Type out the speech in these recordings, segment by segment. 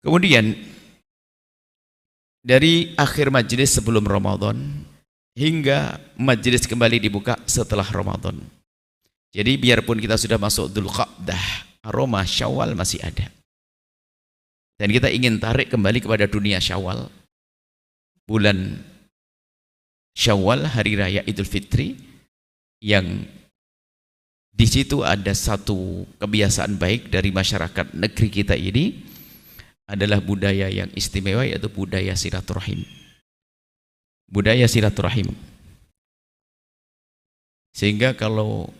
Kemudian dari akhir majelis sebelum Ramadan hingga majelis kembali dibuka setelah Ramadan. Jadi biarpun kita sudah masuk Dzulqa'dah, aroma Syawal masih ada. Dan kita ingin tarik kembali kepada dunia Syawal. Bulan Syawal, hari raya Idul Fitri, yang di situ ada satu kebiasaan baik dari masyarakat negeri kita ini, adalah budaya yang istimewa, yaitu budaya silaturahim. Budaya silaturahim. Sehingga kalau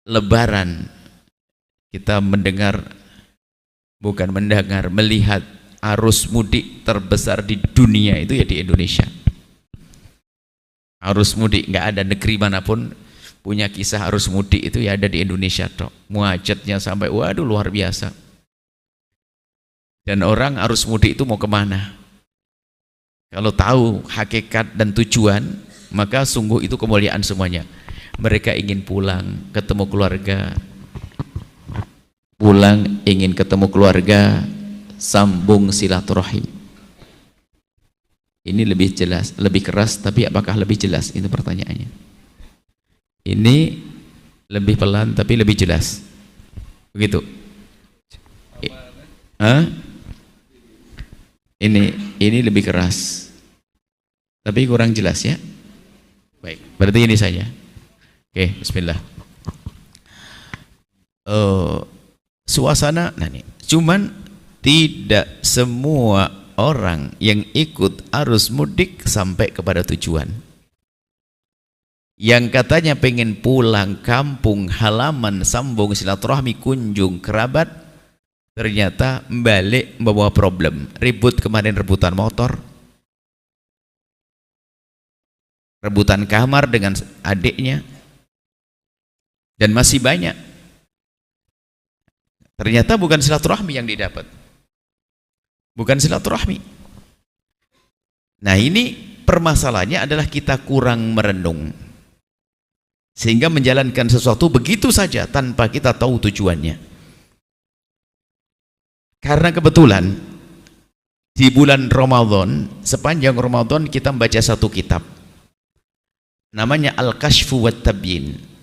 Lebaran kita melihat arus mudik terbesar di dunia itu ya di Indonesia. Arus mudik, nggak ada negeri manapun punya kisah arus mudik itu ya ada di Indonesia toh. Muajatnya sampai waduh luar biasa. Dan orang arus mudik itu mau kemana? Kalau tahu hakikat dan tujuan, maka sungguh itu kemuliaan semuanya. Mereka ingin pulang, ketemu keluarga. Pulang, ingin ketemu keluarga, sambung silaturahim. Ini lebih jelas, lebih keras, tapi apakah lebih jelas? Itu pertanyaannya. Ini lebih pelan, tapi lebih jelas. Begitu. Ini lebih keras, tapi kurang jelas ya. Baik, berarti ini saja. Oke, bismillah. Suasana, nah nih, cuman tidak semua orang yang ikut arus mudik sampai kepada tujuan. Yang katanya pengen pulang kampung halaman, sambung silaturahmi, kunjung kerabat, ternyata balik membawa problem. Ribut kemarin, rebutan motor, rebutan kamar dengan adiknya, dan masih banyak. Ternyata bukan silaturahmi yang didapat, bukan silaturahmi. Nah, ini permasalahannya adalah kita kurang merenung, sehingga menjalankan sesuatu begitu saja tanpa kita tahu tujuannya. Karena kebetulan di bulan Ramadan, sepanjang Ramadan kita membaca satu kitab, namanya Al-Kashfu wat Tabyin.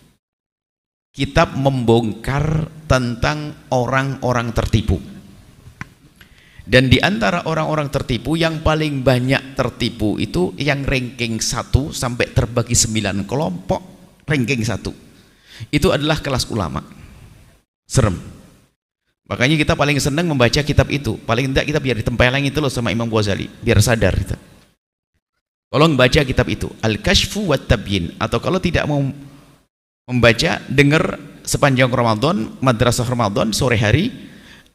Kitab membongkar tentang orang-orang tertipu. Dan di antara orang-orang tertipu, yang paling banyak tertipu itu yang ranking 1 sampai terbagi 9 kelompok. Ranking 1 itu adalah kelas ulama. Serem. Makanya kita paling senang membaca kitab itu. Paling tidak kita biar ditempeleng itu loh sama Imam Ghazali, biar sadar kita. Tolong baca kitab itu, Al-Kashfu wat Tabyin. Atau kalau tidak mau membaca, dengar sepanjang Ramadan, madrasah Ramadan sore hari,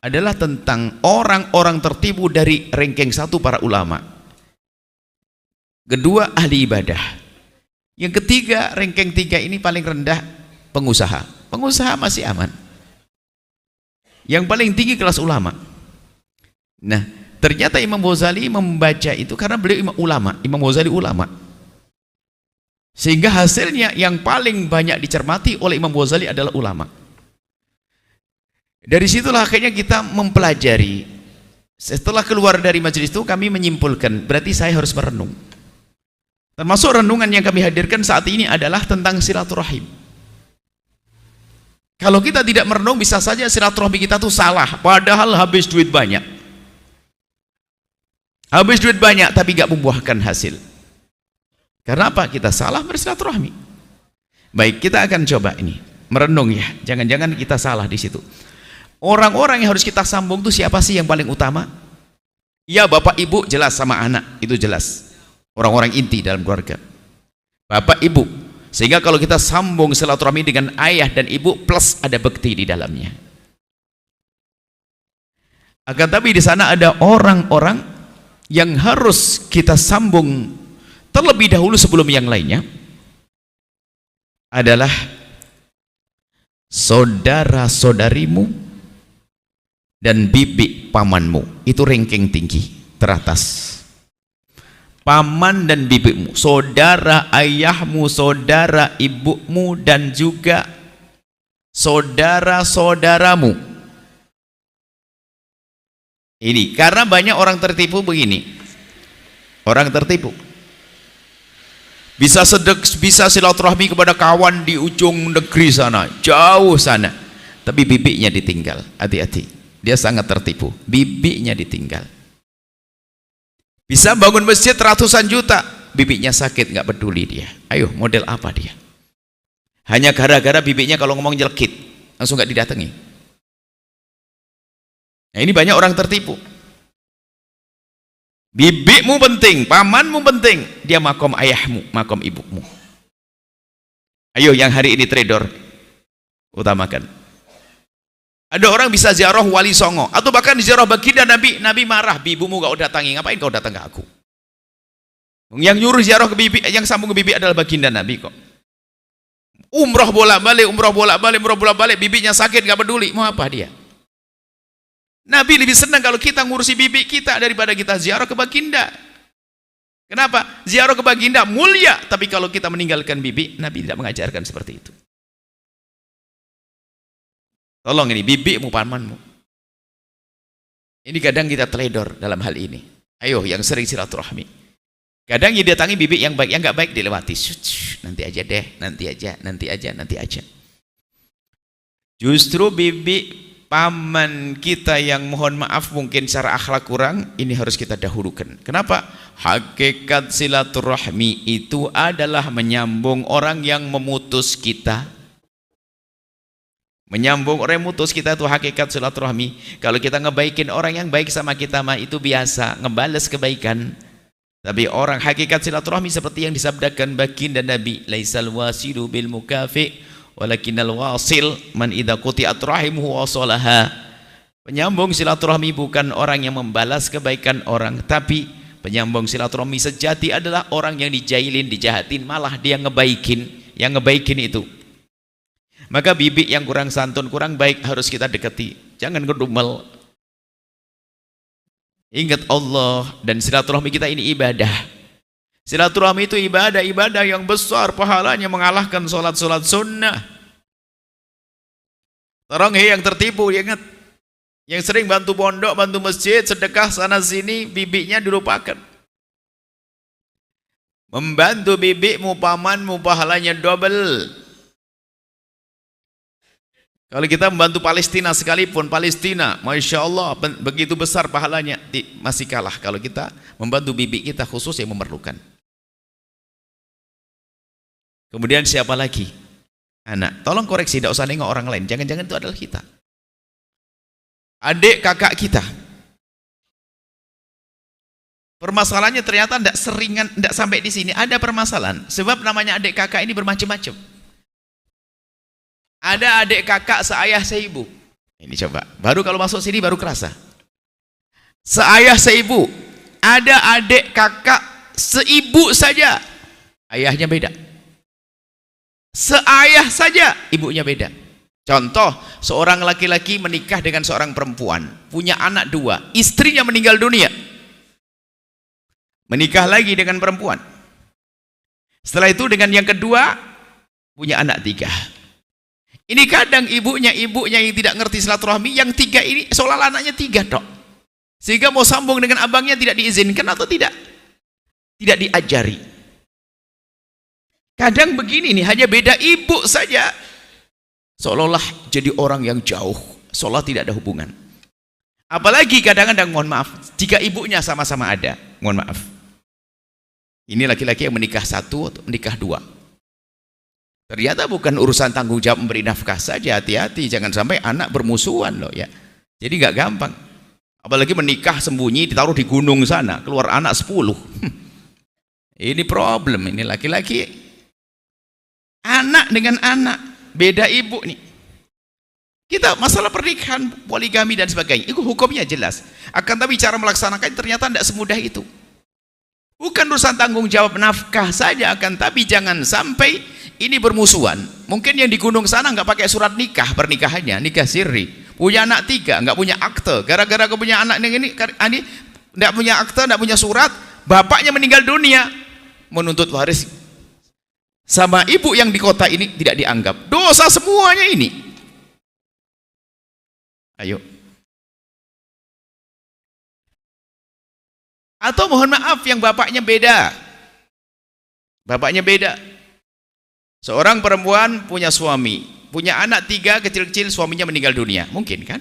adalah tentang orang-orang tertipu dari ranking 1 para ulama. Kedua, ahli ibadah. Yang ketiga, ranking 3 ini paling rendah, pengusaha. Pengusaha masih aman. Yang paling tinggi kelas ulama. Nah, ternyata Imam Ghazali membaca itu karena beliau ulama. Imam Ghazali ulama. Sehingga hasilnya yang paling banyak dicermati oleh Imam Ghazali adalah ulama. Dari situlah akhirnya kita mempelajari. Setelah keluar dari majelis itu, kami menyimpulkan, berarti saya harus merenung. Termasuk renungan yang kami hadirkan saat ini adalah tentang silaturahim. Kalau kita tidak merenung, bisa saja silaturahmi kita itu salah, padahal habis duit banyak. Habis duit banyak tapi gak membuahkan hasil. Karena apa? Kita salah bersilaturahmi. Baik, kita akan coba ini merenung ya. Jangan-jangan kita salah di situ. Orang-orang yang harus kita sambung itu siapa sih yang paling utama? Ya, bapak ibu jelas, sama anak itu jelas. Orang-orang inti dalam keluarga. Bapak ibu. Sehingga kalau kita sambung silaturahmi dengan ayah dan ibu, plus ada bekti di dalamnya. Akan tapi di sana ada orang-orang yang harus kita sambung terlebih dahulu sebelum yang lainnya, adalah saudara-saudarimu dan bibi pamanmu. Itu ranking tinggi, teratas. Paman dan bibimu, saudara ayahmu, saudara ibumu, dan juga saudara-saudaramu. Ini karena banyak orang tertipu begini. Orang tertipu. Bisa bisa silaturahmi kepada kawan di ujung negeri sana, jauh sana. Tapi bibiknya ditinggal. Hati-hati. Dia sangat tertipu. Bibiknya ditinggal. Bisa bangun masjid ratusan juta, bibiknya sakit, nggak peduli dia. Ayo, model apa dia? Hanya gara-gara bibiknya kalau ngomong jelekit, langsung nggak didatangi. Nah, ini banyak orang tertipu. Bibikmu penting, pamanmu penting, dia makom ayahmu, makom ibumu. Ayo yang hari ini trader, utamakan. Ada orang bisa ziarah wali songo, atau bahkan ziarah baginda Nabi. Nabi marah, bibumu gak datangi, ngapain kau datang ke aku? Yang nyuruh ziarah ke bibi, yang sambung ke bibi adalah baginda Nabi kok. Umroh bolak-balik, umroh bolak-balik, umroh bolak-balik, bibinya sakit gak peduli, mau apa dia? Nabi lebih senang kalau kita ngurusi bibi kita daripada kita ziarah ke baginda. Kenapa? Ziarah ke baginda mulia, tapi kalau kita meninggalkan bibi, Nabi tidak mengajarkan seperti itu. Tolong ini, bibimu, pamanmu. Ini kadang kita teledor dalam hal ini. Ayo, yang sering silaturahmi. Kadang dia datangi bibi yang baik, yang nggak baik dilewati. Nanti aja deh, nanti aja, nanti aja, nanti aja. Justru bibi paman kita yang mohon maaf mungkin secara akhlak kurang, ini harus kita dahulukan. Kenapa? Hakikat silaturahmi itu adalah menyambung orang yang memutus kita. Menyambung orang yang memutus kita itu hakikat silaturahmi. Kalau kita ngebaikin orang yang baik sama kita mah itu biasa, ngebales kebaikan. Tapi orang hakikat silaturahmi seperti yang disabdakan baginda Nabi, laisal wasilu bil mukafi walakinnal wasil man idza quti'at rahimuhu wasalaha. Penyambung silaturahmi bukan orang yang membalas kebaikan orang, tapi penyambung silaturahmi sejati adalah orang yang dijailin, dijahatin, malah dia ngebaikin, yang ngebaikin itu. Maka bibik yang kurang santun, kurang baik harus kita dekati, jangan ngedumel. Ingat Allah, dan silaturahmi kita ini ibadah. Silaturahmi itu ibadah yang besar, pahalanya mengalahkan sholat-sholat sunnah. Orang yang tertipu, ingat, yang sering bantu pondok, bantu masjid, sedekah sana sini, bibiknya dilupakan. Membantu bibikmu, pamanmu, pahalanya double. Kalau kita membantu Palestina sekalipun, Palestina, Masya Allah, begitu besar pahalanya, masih kalah kalau kita membantu bibik kita khusus yang memerlukan. Kemudian siapa lagi? Anak. Tolong koreksi, tidak usah nengok orang lain. Jangan-jangan itu adalah kita. Adik kakak kita. Permasalahannya ternyata tidak sampai di sini. Ada permasalahan. Sebab namanya adik kakak ini bermacam-macam. Ada adik kakak seayah seibu. Ini coba. Baru kalau masuk sini baru kerasa. Seayah seibu. Ada adik kakak seibu saja. Ayahnya beda. Seayah saja, ibunya beda. Contoh, seorang laki-laki menikah dengan seorang perempuan, punya anak 2, istrinya meninggal dunia, menikah lagi dengan perempuan. Setelah itu dengan yang kedua, punya anak 3. Ini kadang ibunya yang tidak ngerti silaturahmi, yang 3 ini seolah anaknya 3 dok. Sehingga mau sambung dengan abangnya tidak diizinkan atau tidak diajari. Kadang begini nih, hanya beda ibu saja, seolah-olah jadi orang yang jauh, seolah tidak ada hubungan. Apalagi kadang-kadang, mohon maaf, jika ibunya sama-sama ada, mohon maaf. Ini laki-laki yang menikah 1 atau menikah 2. Ternyata bukan urusan tanggung jawab memberi nafkah saja, hati-hati, jangan sampai anak bermusuhan loh ya. Jadi nggak gampang. Apalagi menikah sembunyi, ditaruh di gunung sana, keluar anak 10. Ini problem, ini laki-laki. Anak dengan anak, beda ibu nih. Kita masalah pernikahan, poligami dan sebagainya, itu hukumnya jelas. Akan tapi cara melaksanakan ternyata tidak semudah itu. Bukan urusan tanggung jawab nafkah saja, akan tapi jangan sampai ini bermusuhan. Mungkin yang di gunung sana nggak pakai surat nikah pernikahannya, nikah siri. Punya anak 3, nggak punya akte. Gara-gara punya anak ini nggak punya akte, nggak punya surat, bapaknya meninggal dunia, menuntut waris. Sama ibu yang di kota ini tidak dianggap. Dosa semuanya ini. Ayo. Atau mohon maaf yang bapaknya beda. Bapaknya beda. Seorang perempuan punya suami, punya anak 3 kecil-kecil, suaminya meninggal dunia. Mungkin kan?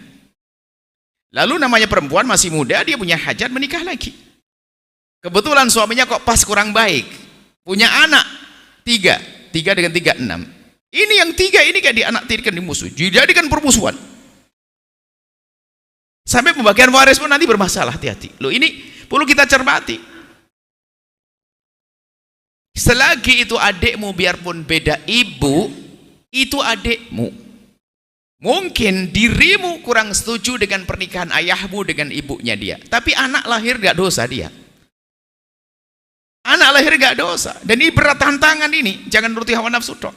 Lalu namanya perempuan masih muda, dia punya hajat menikah lagi. Kebetulan suaminya kok pas kurang baik. Punya anak 3 dengan 3, 6. Ini yang 3 ini kayak dianaktirikan di musuh, dijadikan permusuhan. Sampai pembagian waris pun nanti bermasalah, hati-hati. Loh, ini perlu kita cermati. Selagi itu adikmu, biarpun beda ibu, itu adikmu. Mungkin dirimu kurang setuju dengan pernikahan ayahmu dengan ibunya dia, tapi anak lahir gak dosa dia. Anak lahir gak dosa. Dan ini berat tantangan ini. Jangan nuruti hawa nafsu dong.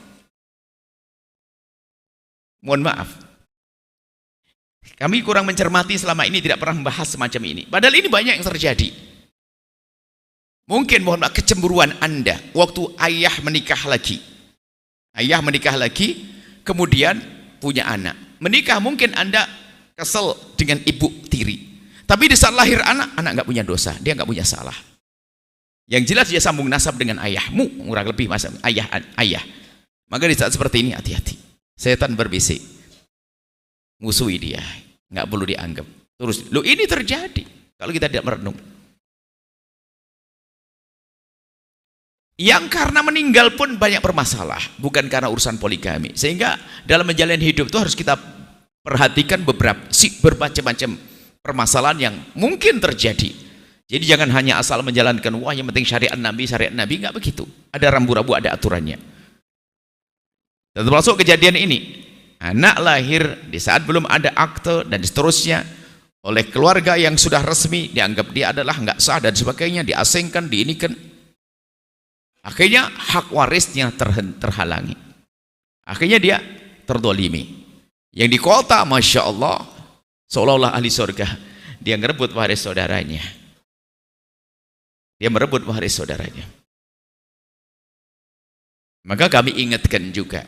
Mohon maaf, kami kurang mencermati selama ini, tidak pernah membahas semacam ini. Padahal ini banyak yang terjadi. Mungkin mohon maaf, kecemburuan Anda waktu ayah menikah lagi. Ayah menikah lagi, kemudian punya anak. Menikah mungkin Anda kesel dengan ibu tiri. Tapi di saat lahir anak nggak punya dosa, dia nggak punya salah. Yang jelas dia sambung nasab dengan ayahmu, kurang lebih masa ayah. Maka di saat seperti ini hati-hati. Setan berbisik, musuhi dia, nggak perlu dianggap. Terus, lo ini terjadi kalau kita tidak merenung. Yang karena meninggal pun banyak bermasalah, bukan karena urusan poligami. Sehingga dalam menjalani hidup itu harus kita perhatikan bermacam-macam permasalahan yang mungkin terjadi. Jadi jangan hanya asal menjalankan, wah yang penting syariat Nabi, nggak begitu. Ada rambu-rambu, ada aturannya. Dan termasuk kejadian ini, anak lahir di saat belum ada akte dan seterusnya, oleh keluarga yang sudah resmi, dianggap dia adalah nggak sah dan sebagainya, diasingkan, diinikan. Akhirnya hak warisnya terhalangi. Akhirnya dia terdolimi. Yang di kota, Masya Allah, seolah-olah ahli surga, dia ngerebut waris saudaranya. Dia merebut waris saudaranya. Maka kami ingatkan juga,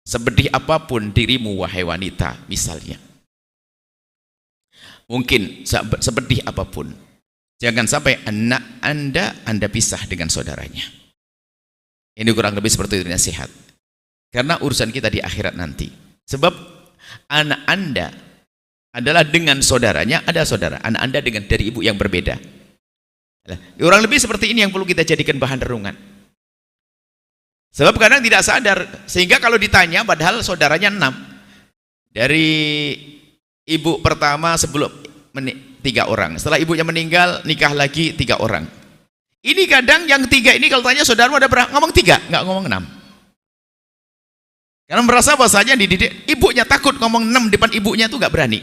sepedih apapun dirimu wahai wanita, misalnya, mungkin sepedih apapun, jangan sampai anak Anda pisah dengan saudaranya. Ini kurang lebih seperti itu nasihat. Karena urusan kita di akhirat nanti. Sebab anak Anda adalah dengan saudaranya, ada saudara. Anak Anda dari ibu yang berbeda. Kurang lebih seperti ini yang perlu kita jadikan bahan renungan. Sebab kadang tidak sadar, sehingga kalau ditanya, padahal saudaranya 6. Dari ibu pertama sebelum 3 orang. Setelah ibunya meninggal, nikah lagi 3 orang. Ini kadang yang 3 ini kalau tanya saudaramu ada berapa? Ngomong 3, nggak ngomong 6. Karena merasa bahasanya dididik, ibunya takut ngomong 6 depan ibunya itu nggak berani.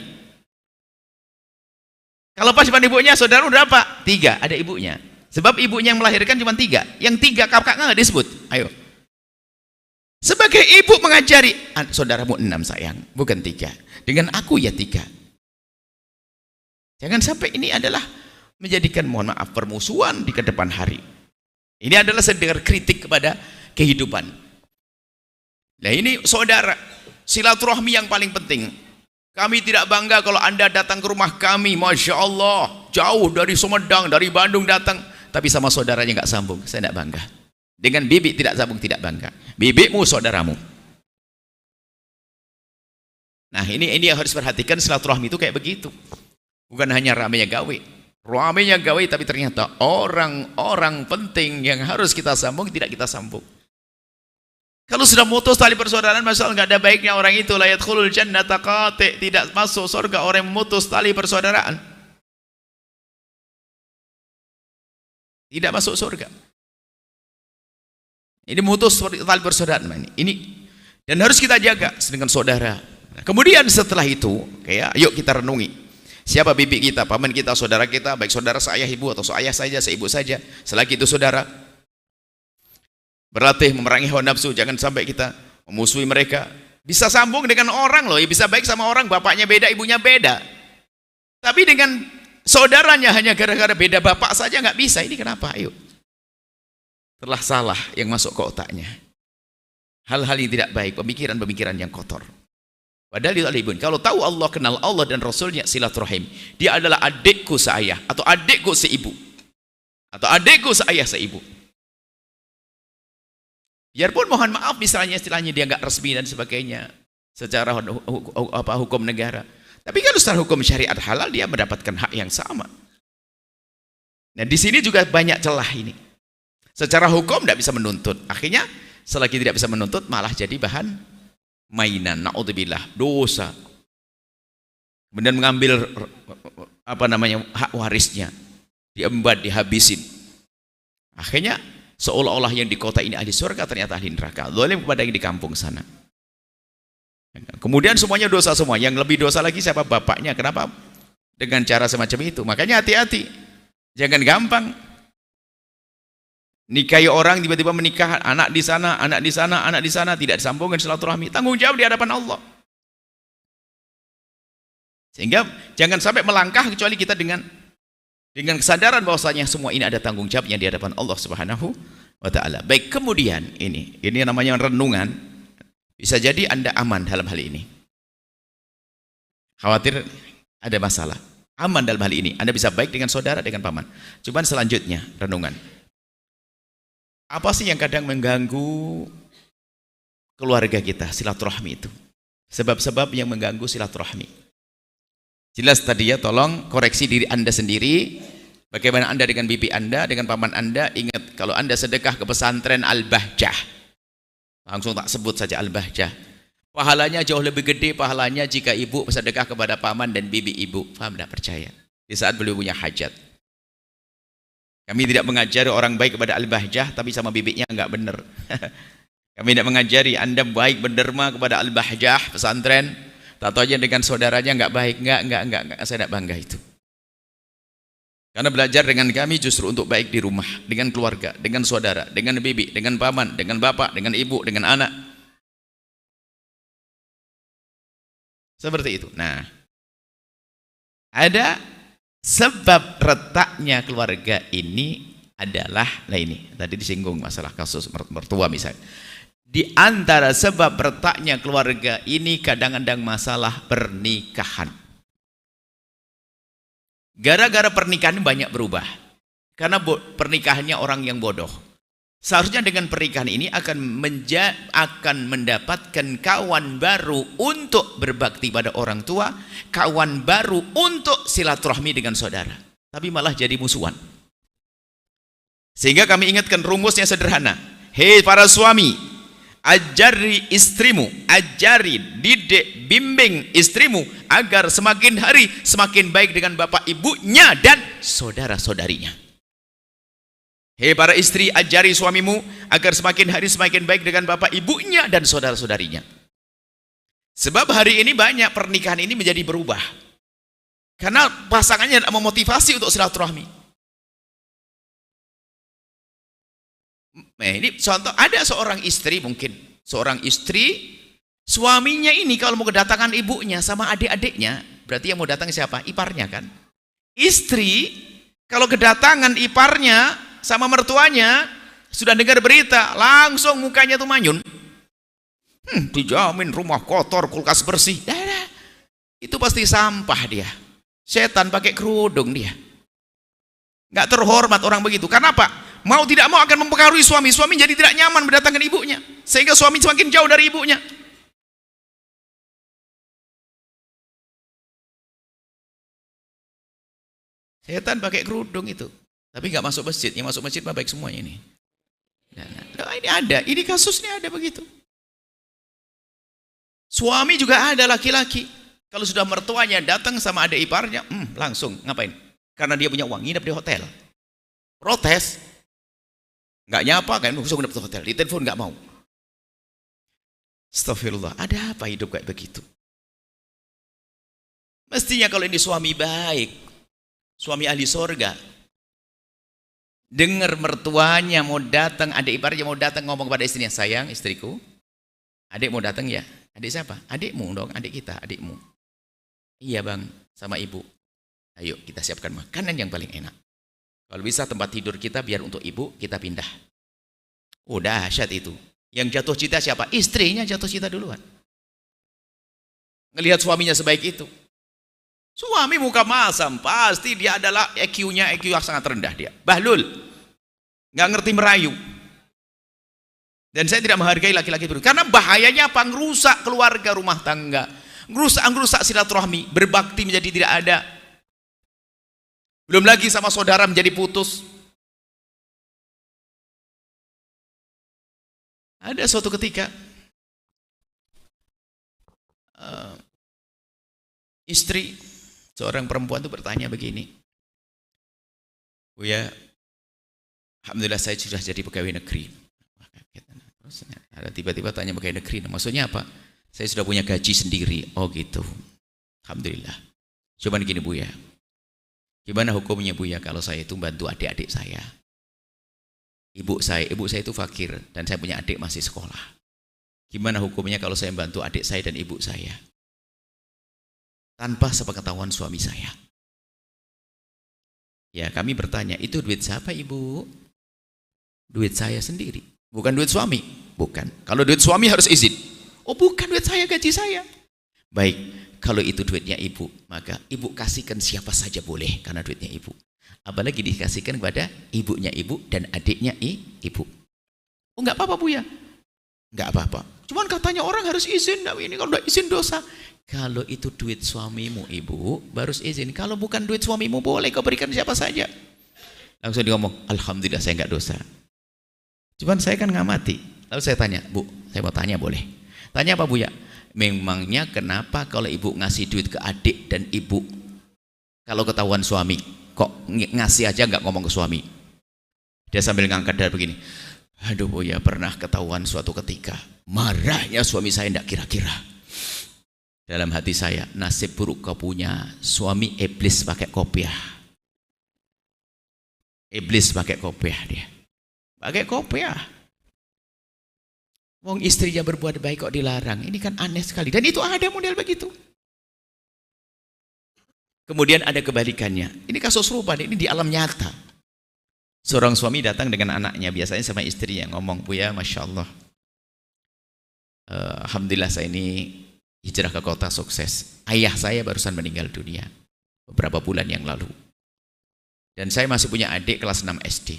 Kalau pas depan ibunya, saudaramu berapa? 3, ada ibunya. Sebab ibunya yang melahirkan cuma 3. Yang 3 kakak nggak disebut. Ayo. Sebagai ibu mengajari, saudaramu 6 sayang, bukan 3. Dengan aku ya 3. Jangan sampai ini adalah menjadikan, mohon maaf, permusuhan di kedepan hari. Ini adalah sedengar kritik kepada kehidupan. Nah ini saudara, silaturahmi yang paling penting. Kami tidak bangga kalau Anda datang ke rumah kami, Masya Allah, jauh dari Sumedang, dari Bandung datang, tapi sama saudaranya nggak sambung. Saya tidak bangga. Dengan bibi tidak sambung, tidak bangga. Bibimu saudaramu. Nah ini yang harus perhatikan, silaturahmi itu kayak begitu. Bukan hanya ramainya gawe. Ramainya gawe tapi ternyata orang-orang penting yang harus kita sambung tidak kita sambung. Kalau sudah mutus tali persaudaraan, masalah nggak ada baiknya orang itu. La yadkhulul jannata qati', tidak masuk surga orang yang memutus tali persaudaraan. Tidak masuk surga. Ini mutus tali persaudaraan ini. Dan harus kita jaga dengan saudara. Nah, kemudian setelah itu, kayak yuk kita renungi. Siapa bibi kita, paman kita, saudara kita, baik saudara seayah ibu atau seayah saja, seibu saja, selagi itu saudara. Berlatih memerangi hawa nafsu, jangan sampai kita memusuhi mereka. Bisa sambung dengan orang loh, bisa baik sama orang, bapaknya beda, ibunya beda. Tapi dengan saudaranya hanya gara-gara beda bapak saja nggak bisa. Ini kenapa? Ayo. Telah salah yang masuk ke otaknya. Hal-hal yang tidak baik, pemikiran-pemikiran yang kotor. Padahal itu alibun. Kalau tahu Allah, kenal Allah dan Rasulnya, silaturahim. Dia adalah adikku seayah atau adikku seibu. Atau adikku seayah seibu. Biarpun mohon maaf misalnya istilahnya dia nggak resmi dan sebagainya secara hukum negara. Tapi kalau secara hukum syariat halal dia mendapatkan hak yang sama. Nah di sini juga banyak celah ini. Secara hukum tidak bisa menuntut. Akhirnya selagi tidak bisa menuntut malah jadi bahan mainan. Na'udzubillah, dosa. Kemudian mengambil hak warisnya, diembat, dihabisin. Akhirnya seolah-olah yang di kota ini ahli surga ternyata ahli neraka. Zalim kepada yang di kampung sana. Kemudian semuanya dosa semua. Yang lebih dosa lagi siapa? Bapaknya. Kenapa? Dengan cara semacam itu. Makanya hati-hati. Jangan gampang. Nikahi orang tiba-tiba menikah, anak di sana, anak di sana, anak di sana, tidak disambungkan silaturahmi. Tanggung jawab di hadapan Allah. Sehingga jangan sampai melangkah kecuali kita dengan kesadaran bahwasanya semua ini ada tanggung jawabnya di hadapan Allah Subhanahu wa taala. Baik, kemudian ini namanya renungan. Bisa jadi Anda aman dalam hal ini. Khawatir ada masalah. Aman dalam hal ini. Anda bisa baik dengan saudara, dengan paman. Cuman selanjutnya renungan. Apa sih yang kadang mengganggu keluarga kita, silaturahmi itu? Sebab-sebab yang mengganggu silaturahmi. Jelas tadi ya, tolong koreksi diri Anda sendiri. Bagaimana Anda dengan bibi Anda, dengan paman Anda. Ingat, kalau Anda sedekah ke pesantren Al-Bahjah, langsung tak sebut saja Al-Bahjah, pahalanya jauh lebih gede pahalanya jika ibu sedekah kepada paman dan bibi ibu. Paham tidak? Percaya. Di saat beliau punya hajat. Kami tidak mengajari orang baik kepada Al-Bahjah, tapi sama bibinya enggak benar. Kami tidak mengajari Anda baik berderma kepada Al-Bahjah, pesantren, tak tahu aja dengan saudaranya enggak baik. Enggak. Saya tidak bangga itu. Karena belajar dengan kami justru untuk baik di rumah, dengan keluarga, dengan saudara, dengan bibi, dengan paman, dengan bapak, dengan ibu, dengan anak. Seperti itu. Nah, ada sebab retaknya keluarga ini adalah, ini tadi disinggung masalah kasus mertua misalnya. Di antara sebab retaknya keluarga ini kadang-kadang masalah pernikahan. Gara-gara pernikahan banyak berubah. Karena pernikahannya orang yang bodoh. Seharusnya dengan pernikahan ini akan mendapatkan kawan baru untuk berbakti pada orang tua, kawan baru untuk silaturahmi dengan saudara. Tapi malah jadi musuhan. Sehingga kami ingatkan rumusnya sederhana. Hei para suami, ajari istrimu, ajari, didik, bimbing istrimu agar semakin hari semakin baik dengan bapak ibunya dan saudara-saudarinya. Hei para istri, ajari suamimu agar semakin hari semakin baik dengan bapak ibunya dan saudara-saudarinya. Sebab hari ini banyak pernikahan ini menjadi berubah. Karena pasangannya tidak memotivasi untuk silaturahmi. Nah, ini contoh, ada seorang istri mungkin. Seorang istri, suaminya ini kalau mau kedatangan ibunya sama adik-adiknya, berarti yang mau datang siapa? Iparnya kan? Istri, kalau kedatangan iparnya sama mertuanya, sudah dengar berita, langsung mukanya tuh manyun. Dijamin rumah kotor, kulkas bersih. Itu pasti sampah dia. Setan pakai kerudung dia. Nggak terhormat orang begitu. Karena apa? Mau tidak mau akan mempengaruhi suami. Suami jadi tidak nyaman mendatangkan ibunya. Sehingga suami semakin jauh dari ibunya. Setan pakai kerudung itu. Tapi nggak masuk masjid. Yang masuk masjid mah baik semuanya ini. Nah, ini ada. Ini kasusnya ada begitu. Suami juga ada laki-laki. Kalau sudah mertuanya datang sama adik iparnya, langsung ngapain? Karena dia punya uang, nginep di hotel. Protes. Nggak nyapa kan, langsung nginep di hotel. Di telepon nggak mau. Astagfirullah, ada apa hidup kayak begitu? Mestinya kalau ini suami baik, suami ahli sorga, dengar mertuanya mau datang, adik iparnya mau datang ngomong kepada istrinya, sayang istriku, adik mau datang ya? Adik siapa? Adikmu dong, adik kita, adikmu. Iya bang, sama ibu. Ayo kita siapkan makanan yang paling enak. Kalau bisa tempat tidur kita biar untuk ibu kita pindah. Oh dahsyat itu. Yang jatuh cinta siapa? Istrinya jatuh cinta duluan. Ngelihat suaminya sebaik itu. Suami muka masam, pasti dia adalah EQ-nya EQ yang sangat rendah dia. Bahlul, nggak ngerti merayu. Dan saya tidak menghargai laki-laki itu. Karena bahayanya apa? Ngerusak keluarga, rumah tangga. Ngerusak silaturahmi, berbakti menjadi tidak ada. Belum lagi sama saudara menjadi putus. Ada suatu ketika istri seorang perempuan itu bertanya begini, Buya, alhamdulillah saya sudah jadi pegawai negeri. Terus ada tiba-tiba tanya pegawai negeri, maksudnya apa? Saya sudah punya gaji sendiri. Oh gitu, alhamdulillah. Cuman gini Buya, gimana hukumnya Buya kalau saya itu bantu adik-adik saya? Ibu saya itu fakir dan saya punya adik masih sekolah. Gimana hukumnya kalau saya bantu adik saya dan ibu saya tanpa sepengetahuan suami saya? Ya kami bertanya, itu duit siapa ibu? Duit saya sendiri, bukan duit suami. Bukan, kalau duit suami harus izin. Oh bukan, duit saya, gaji saya. Baik, kalau itu duitnya ibu, maka ibu kasihkan siapa saja boleh karena duitnya ibu. Apalagi dikasihkan kepada ibunya ibu dan adiknya ibu. Oh enggak apa-apa Buya. Enggak apa-apa. Cuman katanya orang harus izin. Nah, ini kalau enggak izin dosa. Kalau itu duit suamimu ibu, baru izin. Kalau bukan duit suamimu boleh kau berikan siapa saja. Langsung dia ngomong, alhamdulillah saya enggak dosa. Cuman saya kan ngamati. Lalu saya tanya, Bu, saya mau tanya boleh? Tanya apa Buya? Memangnya kenapa kalau ibu ngasih duit ke adik dan ibu, kalau ketahuan suami, kok ngasih aja nggak ngomong ke suami? Dia sambil ngangkat dada begini, aduh Buya, pernah ketahuan suatu ketika, marahnya suami saya nggak kira-kira. Dalam hati saya, nasib buruk kau punya suami iblis pakai kopiah. Iblis pakai kopiah dia. Pakai kopiah. Wong istrinya berbuat baik kok dilarang. Ini kan aneh sekali. Dan itu ada model begitu. Kemudian ada kebalikannya. Ini kasus serupa, ini di alam nyata. Seorang suami datang dengan anaknya, biasanya sama istrinya ngomong, Buya, Masya Allah, alhamdulillah saya ini hijrah ke kota sukses. Ayah saya barusan meninggal dunia beberapa bulan yang lalu. Dan saya masih punya adik kelas 6 SD.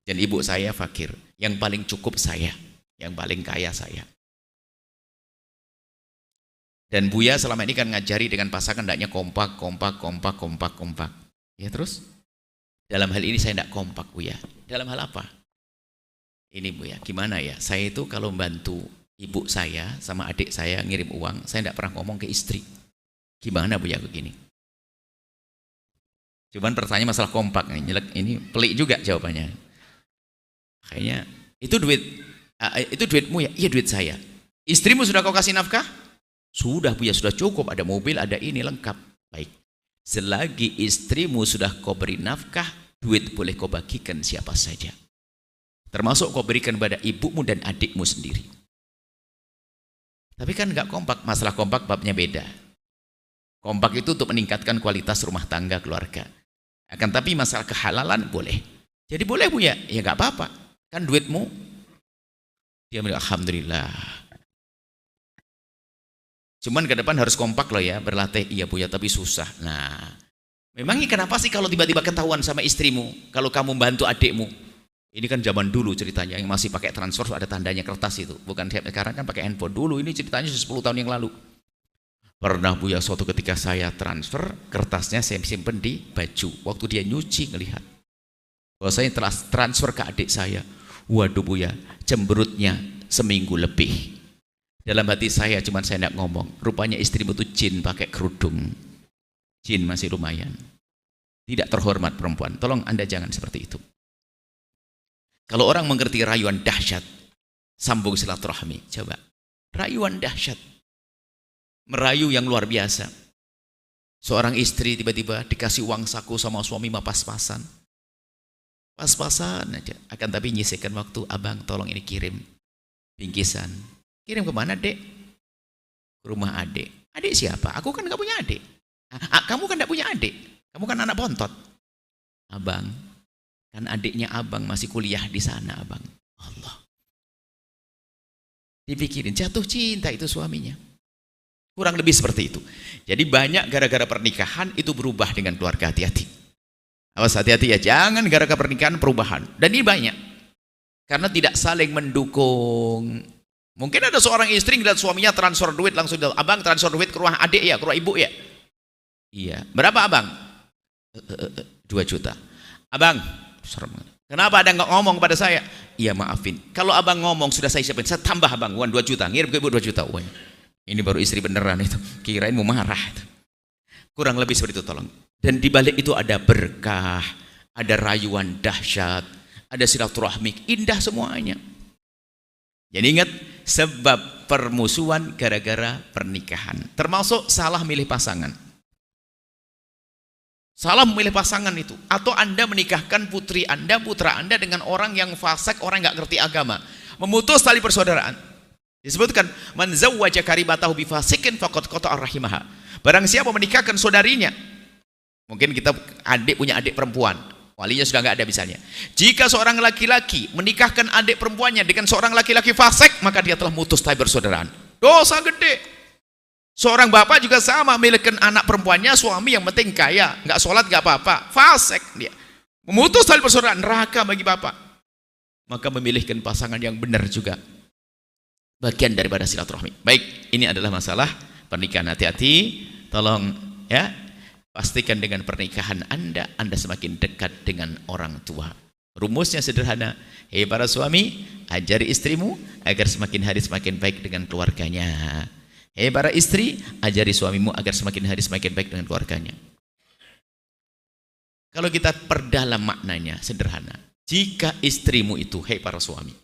Dan ibu saya fakir. Yang paling cukup saya, yang paling kaya saya. Dan Buya selama ini kan ngajari dengan pasangan hendaknya kompak. Ya terus? Dalam hal ini saya tidak kompak Buya. Dalam hal apa? Ini Buya, gimana ya? Saya itu kalau membantu ibu saya sama adik saya ngirim uang, saya tidak pernah ngomong ke istri. Gimana Buya begini? Cuman pertanyaan masalah kompak, ini pelik juga jawabannya. Kayaknya itu duitmu ya? Iya duit saya. Istrimu sudah kau kasih nafkah? Sudah Buya, sudah cukup, ada mobil, ada ini lengkap. Baik. Selagi istrimu sudah kau beri nafkah, duit boleh kau bagikan siapa saja. Termasuk kau berikan pada ibumu dan adikmu sendiri. Tapi kan enggak kompak, masalah kompak babnya beda. Kompak itu untuk meningkatkan kualitas rumah tangga keluarga. Akan tapi masalah kehalalan boleh. Jadi boleh Buya, ya enggak apa-apa. Kan duitmu. Dia bilang alhamdulillah. Cuman ke depan harus kompak loh ya, berlatih. Iya Buya, tapi susah. Nah, memangnya kenapa sih kalau tiba-tiba ketahuan sama istrimu, kalau kamu bantu adikmu? Ini kan zaman dulu ceritanya, yang masih pakai transfer ada tandanya kertas itu. Bukan sekarang kan pakai handphone. Dulu ini ceritanya 10 tahun yang lalu. Pernah Buya suatu ketika saya transfer, kertasnya saya simpen di baju. Waktu dia nyuci ngelihat bahwa saya telah transfer ke adik saya. Waduh Buya, cemberutnya seminggu lebih. Dalam hati saya cuman saya tidak ngomong, rupanya istrimu itu jin pakai kerudung. Jin masih lumayan. Tidak terhormat perempuan. Tolong Anda jangan seperti itu. Kalau orang mengerti rayuan dahsyat, sambung silaturahmi. Coba. Rayuan dahsyat. Merayu yang luar biasa. Seorang istri tiba-tiba dikasih uang saku sama suami pas-pasan. Pas-pasan aja. Akan tapi nyisihkan waktu, abang tolong ini kirim bingkisan. Kirim kemana dek? Ke rumah adik. Adik siapa? Aku kan gak punya adik. Kamu kan gak punya adik. Kamu kan anak bontot. Abang, kan adiknya abang masih kuliah di sana abang. Allah. Dipikirin, jatuh cinta itu suaminya. Kurang lebih seperti itu. Jadi banyak gara-gara pernikahan itu berubah dengan keluarga, hati-hati. Awas, hati-hati ya, jangan gara-gara pernikahan perubahan. Dan ini banyak. Karena tidak saling mendukung. Mungkin ada seorang istri ngeliat suaminya transfer duit langsung, abang transfer duit ke rumah adik ya, ke rumah ibu ya. Iya. Berapa abang? 2 juta. Abang, kenapa ada nggak ngomong kepada saya? Iya maafin. Kalau abang ngomong sudah saya siapin, saya tambah abang uang 2 juta, ngirim ke ibu 2 juta uang. Ini baru istri beneran itu. Kirain mau marah. Kurang lebih seperti itu, tolong. Dan di balik itu ada berkah, ada rayuan dahsyat, ada silaturahmi, indah semuanya. Jadi ingat, sebab permusuhan gara-gara pernikahan. Termasuk salah milih pasangan. Salah memilih pasangan itu. Atau Anda menikahkan putri Anda, putra Anda dengan orang yang fasik, orang yang nggak ngerti agama. Memutus tali persaudaraan. Disebutkan, man zawwaja karibatahu bifasikin faqad qata'a rahimaha. Barang siapa menikahkan saudarinya. Mungkin kita punya adik perempuan. Walinya sudah nggak ada misalnya. Jika seorang laki-laki menikahkan adik perempuannya dengan seorang laki-laki fasik, maka dia telah memutus tali persaudaraan. Dosa gede. Seorang bapak juga sama, memiliki anak perempuannya, suami yang penting kaya, nggak sholat nggak apa-apa, fasik dia, memutus tali persaudaraan, neraka bagi bapak. Maka memilihkan pasangan yang benar juga bagian daripada silaturahmi. Baik, ini adalah masalah pernikahan. Hati-hati, tolong ya, pastikan dengan pernikahan Anda semakin dekat dengan orang tua. Rumusnya sederhana, hei para suami, ajari istrimu agar semakin hari semakin baik dengan keluarganya. Hei para istri, ajari suamimu agar semakin hari semakin baik dengan keluarganya. Kalau kita perdalam maknanya sederhana. Jika istrimu itu, hei para suami,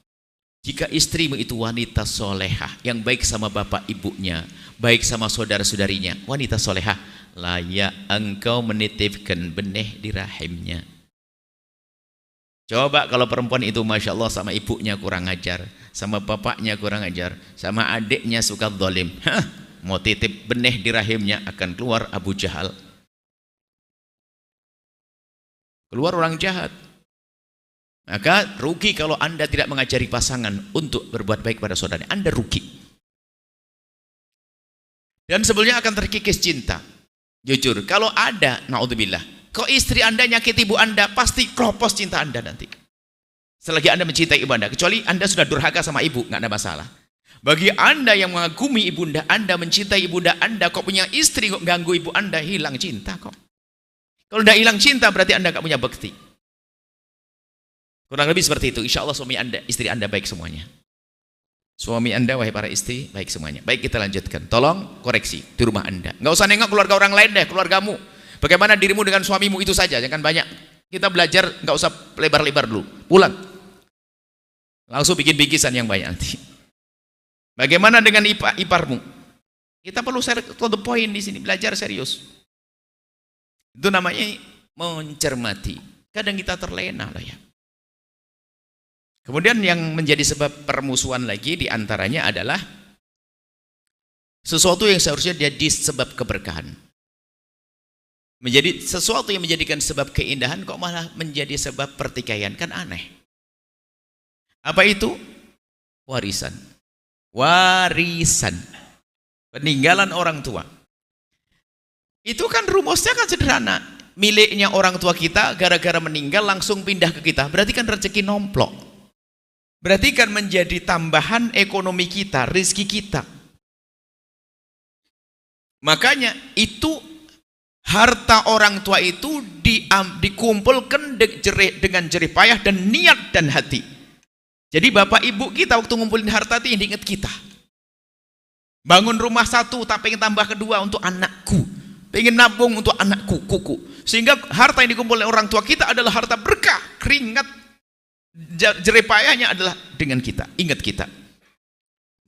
jika istrimu itu wanita solehah, yang baik sama bapak ibunya, baik sama saudara-saudarinya, wanita solehah, layak engkau menitipkan benih di rahimnya. Coba kalau perempuan itu Masya Allah sama ibunya kurang ajar, sama bapaknya kurang ajar, sama adiknya suka zalim, mau titip benih di rahimnya, akan keluar Abu Jahal, keluar orang jahat. Maka rugi kalau Anda tidak mengajari pasangan untuk berbuat baik pada saudaranya. Anda rugi. Dan sebelumnya akan terkikis cinta. Jujur, kalau ada, naudzubillah, kok istri Anda nyakiti ibu Anda, pasti kropos cinta Anda nanti. Selagi Anda mencintai ibu Anda, kecuali Anda sudah durhaka sama ibu, nggak ada masalah. Bagi Anda yang mengagumi ibunda Anda, mencintai ibunda Anda, kok punya istri kok ganggu ibu Anda, hilang cinta kok. Kalau tidak hilang cinta, berarti Anda nggak punya bekti. Kurang lebih seperti itu. Insya Allah suami Anda, istri Anda baik semuanya. Suami Anda, wahai para istri, baik semuanya. Baik, kita lanjutkan. Tolong koreksi di rumah Anda. Nggak usah nengok keluarga orang lain deh, keluargamu. Bagaimana dirimu dengan suamimu itu saja, jangan banyak. Kita belajar, nggak usah lebar-lebar dulu. Pulang. Langsung bikin bingkisan yang banyak nanti. Bagaimana dengan iparmu? Kita perlu to the point di sini, belajar serius. Itu namanya mencermati. Kadang kita terlena lah ya. Kemudian yang menjadi sebab permusuhan lagi diantaranya adalah sesuatu yang seharusnya jadi sebab keberkahan. Menjadi sesuatu yang menjadikan sebab keindahan kok malah menjadi sebab pertikaian, kan aneh. Apa itu? Warisan. Warisan. Peninggalan orang tua. Itu kan rumusnya kan sederhana. Miliknya orang tua kita gara-gara meninggal langsung pindah ke kita. Berarti kan rezeki nomplok. Berarti kan menjadi tambahan ekonomi kita, rezeki kita. Makanya itu harta orang tua itu dikumpulkan dengan jerih payah dan niat dan hati. Jadi bapak ibu kita waktu ngumpulin harta itu ingat kita. Bangun rumah satu, tak pengen tambah kedua untuk anakku. Pengen nabung untuk anakku, kuku. Sehingga harta yang dikumpulkan orang tua kita adalah harta berkah, keringat. Jerih payahnya adalah dengan kita, ingat kita.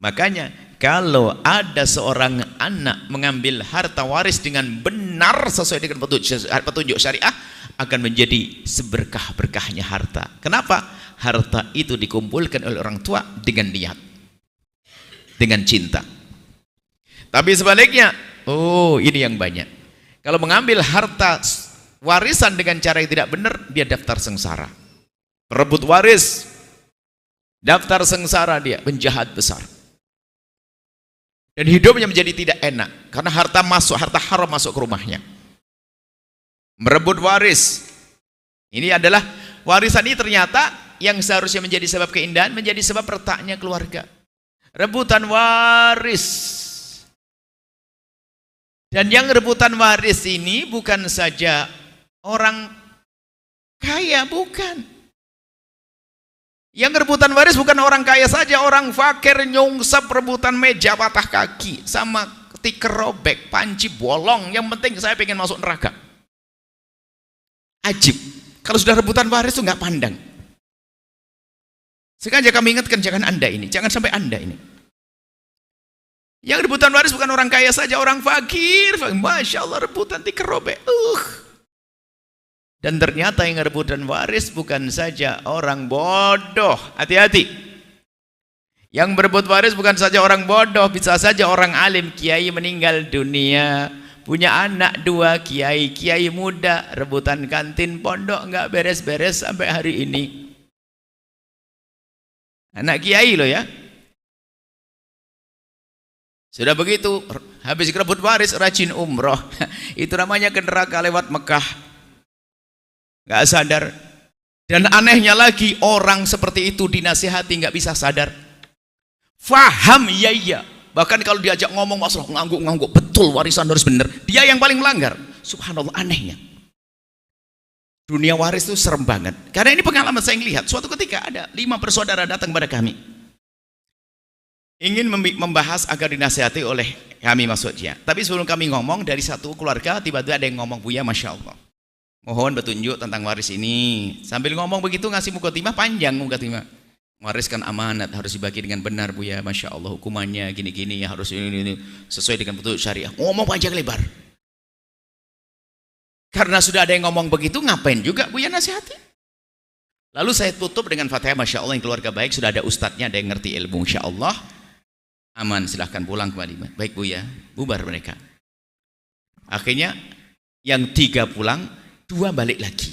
Makanya kalau ada seorang anak mengambil harta waris dengan benar sesuai dengan petunjuk syariah, akan menjadi seberkah-berkahnya harta. Kenapa? Harta itu dikumpulkan oleh orang tua dengan niat, dengan cinta. Tapi sebaliknya, oh ini yang banyak. Kalau mengambil harta warisan dengan cara yang tidak benar, dia daftar sengsara. Perebut waris, daftar sengsara dia, penjahat besar. Dan hidupnya menjadi tidak enak karena harta haram masuk ke rumahnya. Merebut waris. Ini adalah warisan ini ternyata yang seharusnya menjadi sebab keindahan menjadi sebab retaknya keluarga. Rebutan waris. Dan yang rebutan waris ini bukan saja orang kaya, bukan. Yang rebutan waris bukan orang kaya saja, orang fakir nyungsep rebutan meja patah kaki sama tikar robek, panci bolong, yang penting saya pengen masuk neraka. Ajib. Kalau sudah rebutan waris itu nggak pandang. Sengaja kami ingatkan, jangan Anda ini, jangan sampai Anda ini. Yang rebutan waris bukan orang kaya saja, orang fakir. Masya Allah, rebutan tikar robek. Dan ternyata yang rebutan waris bukan saja orang bodoh. Hati-hati. Yang berebut waris bukan saja orang bodoh, bisa saja orang alim. Kiai meninggal dunia, punya anak 2 kiai muda, rebutan kantin pondok nggak beres-beres sampai hari ini. Anak kiai loh ya. Sudah begitu, habis rebut waris rajin umroh. Itu namanya ke neraka lewat Mekah. Nggak sadar. Dan anehnya lagi, orang seperti itu dinasihati nggak bisa sadar. Faham iya. Bahkan kalau diajak ngomong masalah ngangguk betul warisan harus benar, dia yang paling melanggar. Subhanallah, anehnya. Dunia waris itu serem banget. Karena ini pengalaman saya yang lihat. Suatu ketika ada 5 bersaudara datang kepada kami, ingin membahas agar dinasihati oleh kami maksudnya. Tapi sebelum kami ngomong, dari satu keluarga tiba-tiba ada yang ngomong, Buya Masya Allah, mohon petunjuk tentang waris ini. Sambil ngomong begitu ngasih mukaddimah panjang mukaddimah. Waris kan amanat, harus dibagi dengan benar Buya, Masya Allah, hukumannya gini-gini ya, harus ini sesuai dengan petunjuk syariah. Ngomong panjang lebar. Karena sudah ada yang ngomong begitu, ngapain juga Buya nasihati? Lalu saya tutup dengan Fatihah. Masya Allah, yang keluarga baik, sudah ada ustadznya, ada yang ngerti ilmu, Insya Allah aman, silahkan pulang kembali. Baik Buya, bubar mereka. Akhirnya yang 3 pulang, 2 balik lagi.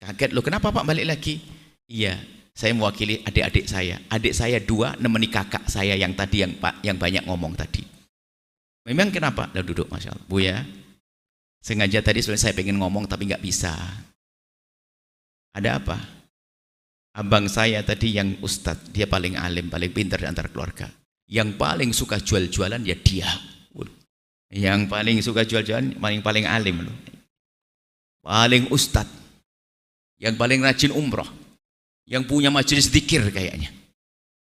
Kaget, loh kenapa Pak balik lagi? Iya, saya mewakili adik-adik saya. Adik saya 2 nemeni kakak saya yang tadi yang banyak ngomong tadi. Memang kenapa? Lalu duduk, Masya Allah. Buya, sengaja tadi sebenarnya saya pengen ngomong tapi nggak bisa. Ada apa? Abang saya tadi yang ustadz, dia paling alim, paling pintar di antara keluarga. Yang paling suka jual-jualan ya dia. Yang paling suka jual-jualan, paling alim loh. Paling ustadz, yang paling rajin umroh, yang punya majelis zikir kayaknya,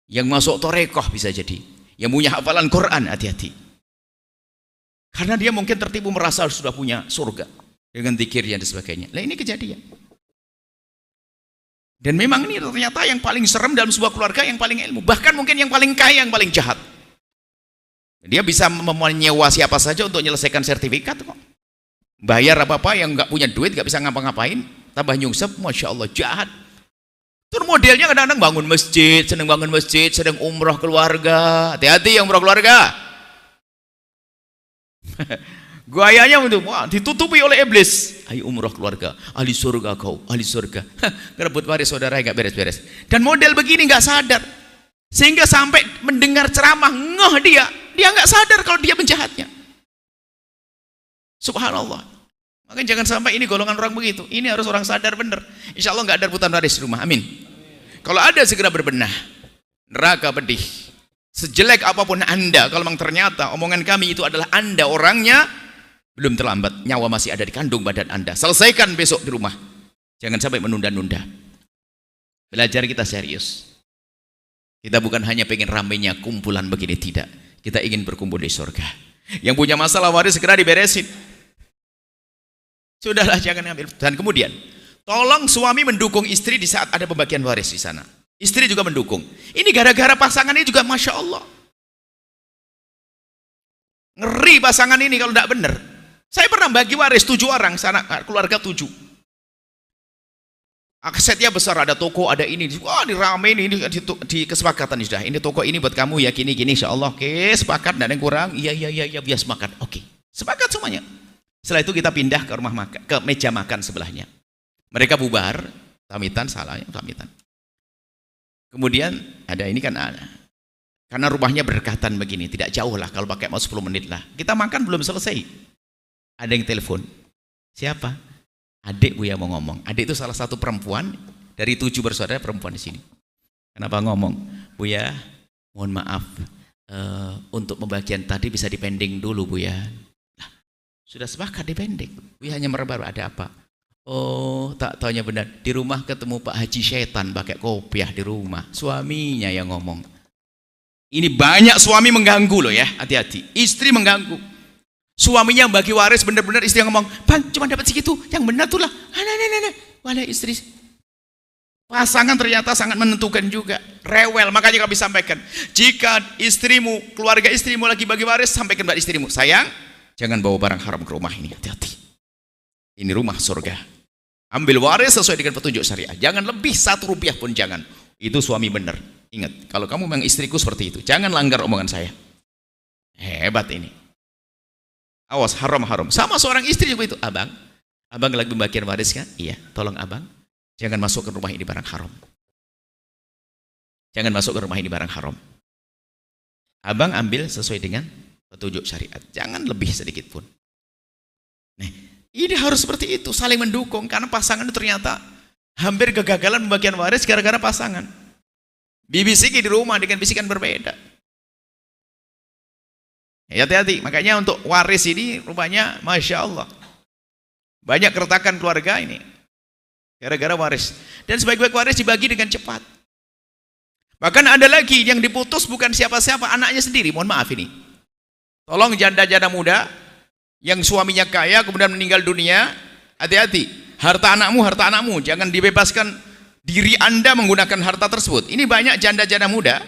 yang masuk torekoh bisa jadi, yang punya hafalan Quran, hati-hati. Karena dia mungkin tertipu merasa sudah punya surga dengan zikirnya dan sebagainya. Nah ini kejadian. Dan memang ini ternyata yang paling serem dalam sebuah keluarga, yang paling ilmu, bahkan mungkin yang paling kaya, yang paling jahat. Dia bisa menyewa siapa saja untuk menyelesaikan sertifikat kok. Bayar apa-apa, yang nggak punya duit, nggak bisa ngapa-ngapain, tambah nyungsep, Masya Allah, jahat. Itu modelnya kadang-kadang bangun masjid, sedang umroh keluarga. Hati-hati yang umroh keluarga. Gayanya itu, wah, ditutupi oleh iblis. Ayo umroh keluarga, ahli surga kau, ahli surga. Ngerebut waris saudara nggak beres-beres. Dan model begini nggak sadar, sehingga sampai mendengar ceramah ngeh dia nggak sadar kalau dia penjahatnya. Subhanallah. Makanya jangan sampai ini golongan orang begitu. Ini harus orang sadar benar. Insya Allah nggak ada rebutan waris di rumah. Amin. Kalau ada segera berbenah. Neraka pedih. Sejelek apapun Anda, kalau memang ternyata omongan kami itu adalah Anda orangnya, belum terlambat. Nyawa masih ada di kandung badan Anda. Selesaikan besok di rumah. Jangan sampai menunda-nunda. Belajar kita serius. Kita bukan hanya pengen ramainya kumpulan begini, tidak. Kita ingin berkumpul di surga. Yang punya masalah waris segera diberesin. Sudahlah, jangan ambil. Dan kemudian, tolong suami mendukung istri di saat ada pembagian waris di sana. Istri juga mendukung. Ini gara-gara pasangan ini juga Masya Allah. Ngeri pasangan ini kalau tidak benar. Saya pernah bagi waris 7 orang, sana keluarga 7. Asetnya besar, ada toko, ada ini. Wah, diramein ini di kesepakatan sudah. Ini toko ini buat kamu ya, gini Insya Allah. Oke, sepakat, tidak ada yang kurang. Iya, biar sepakat. Oke, sepakat semuanya. Setelah itu kita pindah ke rumah makan, ke meja makan sebelahnya. Mereka bubar, pamitan, salah ya, pamitan. Kemudian ada ini kan Karena rumahnya berdekatan begini, tidak jauh lah, kalau pakai mau 10 menit lah. Kita makan belum selesai, ada yang telepon. Siapa? Adik Buya mau ngomong. Adik itu salah satu perempuan dari 7 bersaudara perempuan di sini. Kenapa ngomong? Buya, mohon maaf, untuk pembagian tadi bisa dipending dulu Buya. Nah, sudah sepakat dipending. Buya hanya merebar, ada apa? Oh, tak taunya benar. Di rumah ketemu Pak Haji Setan pakai kopiah di rumah. Suaminya yang ngomong. Ini banyak suami mengganggu loh ya, hati-hati. Istri mengganggu. Suaminya bagi waris benar-benar, istri yang ngomong, Bang, cuma dapat segitu, yang benar tuh lah. Walah istri. Pasangan ternyata sangat menentukan juga. Rewel, makanya kami sampaikan. Jika istrimu, keluarga istrimu lagi bagi waris, sampaikan pada istrimu, sayang, jangan bawa barang haram ke rumah ini, hati-hati. Ini rumah surga. Ambil waris sesuai dengan petunjuk syariah. Jangan lebih 1 rupiah pun jangan. Itu suami benar. Ingat, kalau kamu memang istriku seperti itu, jangan langgar omongan saya. Hebat ini. Awas, haram-haram. Sama seorang istri juga itu. Abang lagi membagian waris kan? Iya, tolong abang, jangan masuk ke rumah ini barang haram. Jangan masuk ke rumah ini barang haram. Abang ambil sesuai dengan petunjuk syariat. Jangan lebih sedikit pun. Nah, ini harus seperti itu, saling mendukung. Karena pasangan itu ternyata hampir kegagalan pembagian waris gara-gara pasangan. Bibisiki di rumah dengan bisikan berbeda. Hati-hati, makanya untuk waris ini rupanya Masya Allah banyak keretakan keluarga ini gara-gara waris. Dan sebaik-baik waris dibagi dengan cepat. Bahkan ada lagi yang diputus bukan siapa-siapa, anaknya sendiri. Mohon maaf ini, tolong janda-janda muda yang suaminya kaya kemudian meninggal dunia, hati-hati. Harta anakmu, jangan dibebaskan diri Anda menggunakan harta tersebut. Ini banyak janda-janda muda.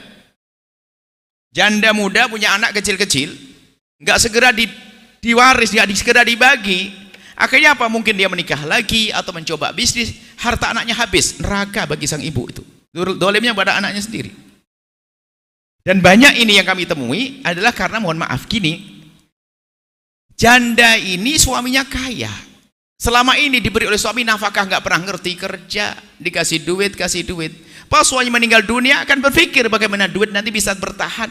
Janda muda punya anak kecil-kecil, nggak segera diwaris, nggak segera dibagi. Akhirnya apa? Mungkin dia menikah lagi atau mencoba bisnis, harta anaknya habis. Neraka bagi sang ibu itu. Dolimnya pada anaknya sendiri. Dan banyak ini yang kami temui adalah karena, mohon maaf gini, janda ini suaminya kaya. Selama ini diberi oleh suami nafkah, nggak pernah ngerti kerja, dikasih duit, kasih duit. Pas suami meninggal dunia akan berpikir bagaimana duit nanti bisa bertahan.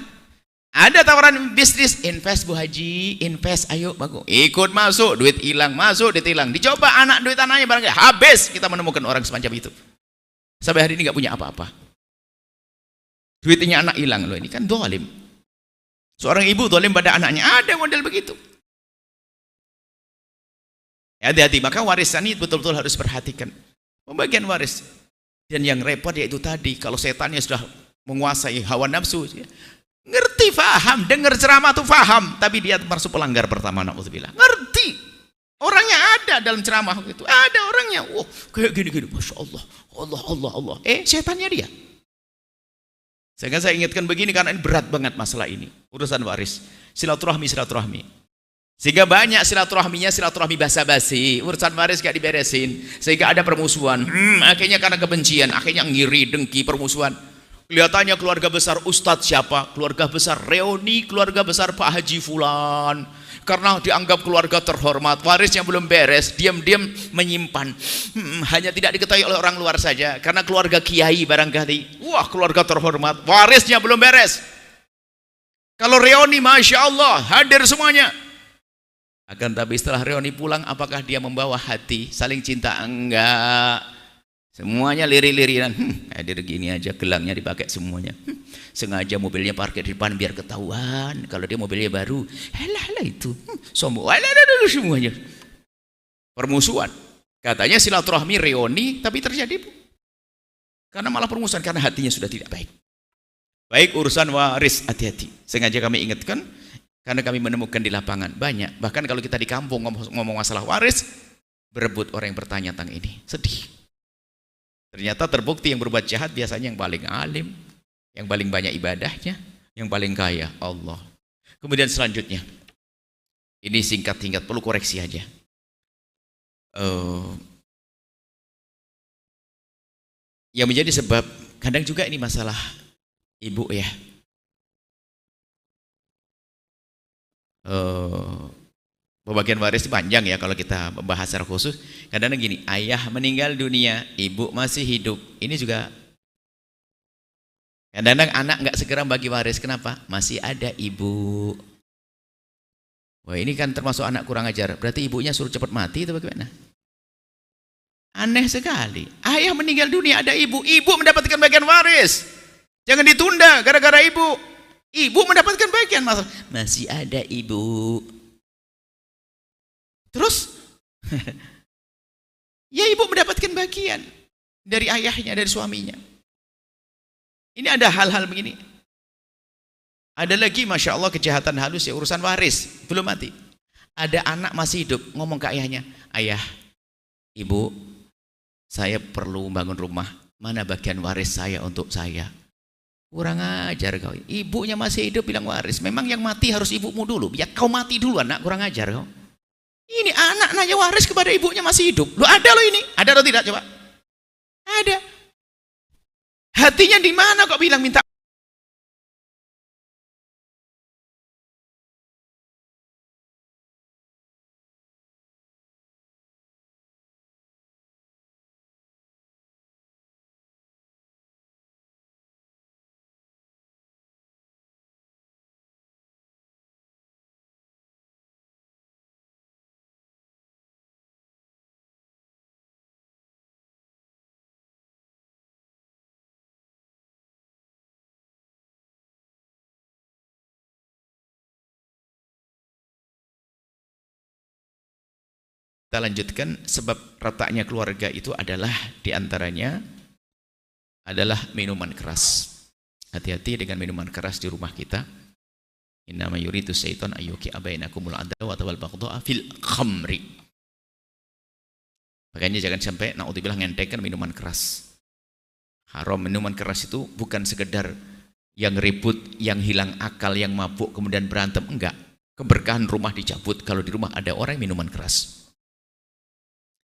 Ada tawaran bisnis, invest Bu Haji, invest, ayo bagus. Ikut masuk, duit hilang, masuk, duit hilang. Dicoba duit anaknya barangkali habis. Kita menemukan orang semacam itu. Sampai hari ini nggak punya apa-apa. Duitnya anak hilang loh, ini kan dolim. Seorang ibu dolim pada anaknya, ada model begitu. Hati-hati, maka warisan ini betul-betul harus perhatikan. Pembagian waris. Dan yang repot yaitu tadi, kalau setannya sudah menguasai hawa nafsu, ngerti, faham, dengar ceramah tuh faham, tapi dia masuk pelanggar pertama, na'udzubillah. Ngerti. Orangnya ada dalam ceramah itu. Ada orangnya. Wah, kayak gini-gini, Masya Allah. Allah. Setannya dia. Saya ingatkan begini karena ini berat banget masalah ini. Urusan waris. Silaturahmi. Sehingga banyak silaturahmi basa-basi, urusan waris gak diberesin, sehingga ada permusuhan. Akhirnya karena kebencian, akhirnya ngiri, dengki, permusuhan. Kelihatannya keluarga besar Ustadz siapa? Keluarga besar Reoni, keluarga besar Pak Haji Fulan. Karena dianggap keluarga terhormat, warisnya belum beres, diam-diam menyimpan. Hanya tidak diketahui oleh orang luar saja, karena keluarga kiai barangkali. Wah, keluarga terhormat, warisnya belum beres. Kalau Reoni, Masya Allah, hadir semuanya. Akan tapi setelah Reoni pulang, apakah dia membawa hati saling cinta? Enggak. Semuanya lirik-lirikan. Hadir gini aja, gelangnya dipakai semuanya. Sengaja mobilnya parkir di depan biar ketahuan kalau dia mobilnya baru. Halah itu. Sombong. Semuanya. Permusuhan. Katanya silaturahmi Reoni, tapi terjadi karena malah permusuhan, karena hatinya sudah tidak baik. Baik urusan waris, hati-hati. Sengaja kami ingatkan. Karena kami menemukan di lapangan banyak, bahkan kalau kita di kampung ngomong masalah waris, berebut orang yang bertanya tentang ini. Sedih. Ternyata terbukti yang berbuat jahat biasanya yang paling alim, yang paling banyak ibadahnya, yang paling kaya, Allah. Kemudian selanjutnya, ini singkat-singkat, perlu koreksi aja. Yang menjadi sebab, kadang juga ini masalah ibu ya. Pembagian waris itu panjang ya kalau kita membahas secara khusus. Kadang-kadang gini, ayah meninggal dunia, ibu masih hidup. Ini juga Kadang-kadang anak nggak segera bagi waris, kenapa? Masih ada ibu. Wah, ini kan termasuk anak kurang ajar. Berarti ibunya suruh cepat mati atau bagaimana? Aneh sekali. Ayah meninggal dunia, ada ibu. Ibu mendapatkan bagian waris. Jangan ditunda gara-gara ibu. Ibu mendapatkan bagian. Masih ada ibu. Terus? Ya ibu mendapatkan bagian dari ayahnya, dari suaminya. Ini ada hal-hal begini. Ada lagi, Masya Allah, kejahatan halus ya, urusan waris, belum mati. Ada anak masih hidup, ngomong ke ayahnya, ayah, ibu, saya perlu bangun rumah, mana bagian waris saya untuk saya? Kurang ajar kau. Ibunya masih hidup bilang waris. Memang yang mati harus ibumu dulu, biar kau mati dulu anak, kurang ajar kau. Ini anak nanya waris kepada ibunya masih hidup. Lo ada lo ini? Ada atau tidak coba? Ada. Hatinya di mana kok bilang minta? Kita lanjutkan, sebab retaknya keluarga itu adalah diantaranya adalah minuman keras. Hati-hati dengan minuman keras di rumah kita. Innama yuridu syaitan ayyuki abainakumul adawata wal baghdha'a fil khamri. Makanya jangan sampai naudzubillah ngentekan minuman keras. Haram. Minuman keras itu bukan sekedar yang ribut, yang hilang akal, yang mabuk kemudian berantem, enggak. Keberkahan rumah dicabut kalau di rumah ada orang minuman keras.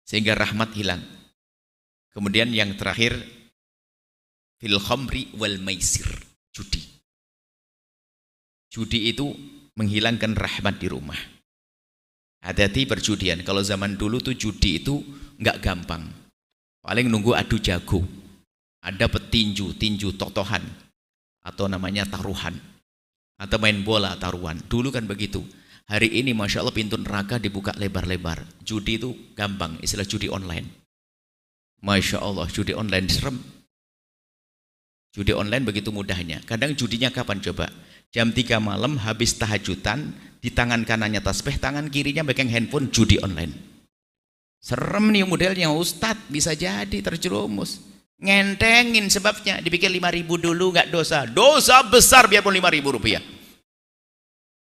Sehingga rahmat hilang. Kemudian yang terakhir, fil khamri wal maisir, judi. Judi itu menghilangkan rahmat di rumah. Hati-hati perjudian. Kalau zaman dulu tuh judi itu nggak gampang. Paling nunggu adu jago. Ada petinju, tinju, totohan. Atau namanya taruhan. Atau main bola taruhan. Dulu kan begitu. Hari ini Masya Allah pintu neraka dibuka lebar-lebar. Judi itu gampang, istilah judi online. Masya Allah, judi online serem. Judi online begitu mudahnya. Kadang judinya kapan coba? Jam 3 malam habis tahajudan, di tangan kanannya tasbih, tangan kirinya pegang handphone, judi online. Serem nih modelnya, Ustadz, bisa jadi terjerumus. Ngentengin sebabnya, dipikir 5.000 dulu nggak dosa. Dosa besar biarpun 5.000 rupiah.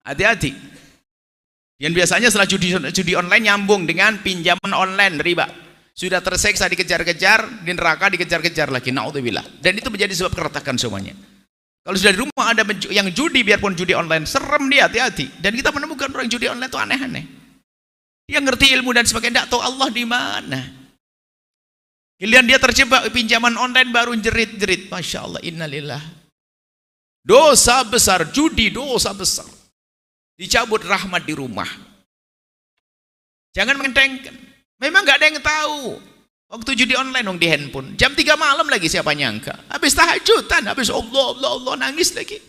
Hati-hati. Yang biasanya setelah judi online nyambung dengan pinjaman online riba. Sudah terseksa dikejar-kejar, di neraka dikejar-kejar lagi. Naudzubillah. Dan itu menjadi sebab keretakan semuanya. Kalau sudah di rumah ada yang judi, biarpun judi online, serem dia, hati-hati. Dan kita menemukan orang judi online itu aneh-aneh. Dia ngerti ilmu dan sebagainya, tidak tahu Allah di mana. Giliran dia terjebak pinjaman online baru jerit-jerit. Masya Allah, innalillah. Dosa besar, judi dosa besar. Dicabut rahmat di rumah. Jangan mentengkan. Memang nggak ada yang tahu. Waktu judi online dong di handphone. Jam 3 malam lagi siapa nyangka. Habis tahajudan, habis Allah nangis lagi.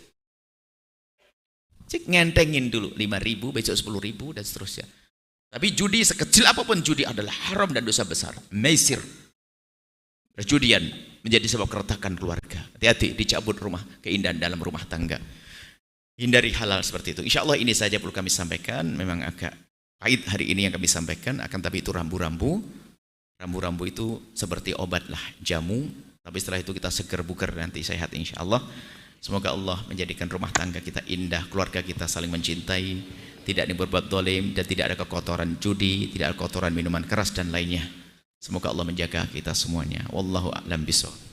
Cik ngentengin dulu 5.000, besok 10.000 dan seterusnya. Tapi judi sekecil apapun judi adalah haram dan dosa besar. Maisir. Perjudian menjadi sebab keretakan keluarga. Hati-hati dicabut rumah, keindahan dalam rumah tangga. Hindari halal seperti itu. Insya Allah ini saja perlu kami sampaikan. Memang agak pahit hari ini yang kami sampaikan. Akan tapi itu rambu-rambu. Rambu-rambu itu seperti obat lah, jamu. Tapi setelah itu kita seger bugar nanti sehat insya Allah. Semoga Allah menjadikan rumah tangga kita indah, keluarga kita saling mencintai, tidak ada berbuat dolim, dan tidak ada kekotoran judi, tidak ada kotoran minuman keras dan lainnya. Semoga Allah menjaga kita semuanya. Wallahu a'lam bishawab.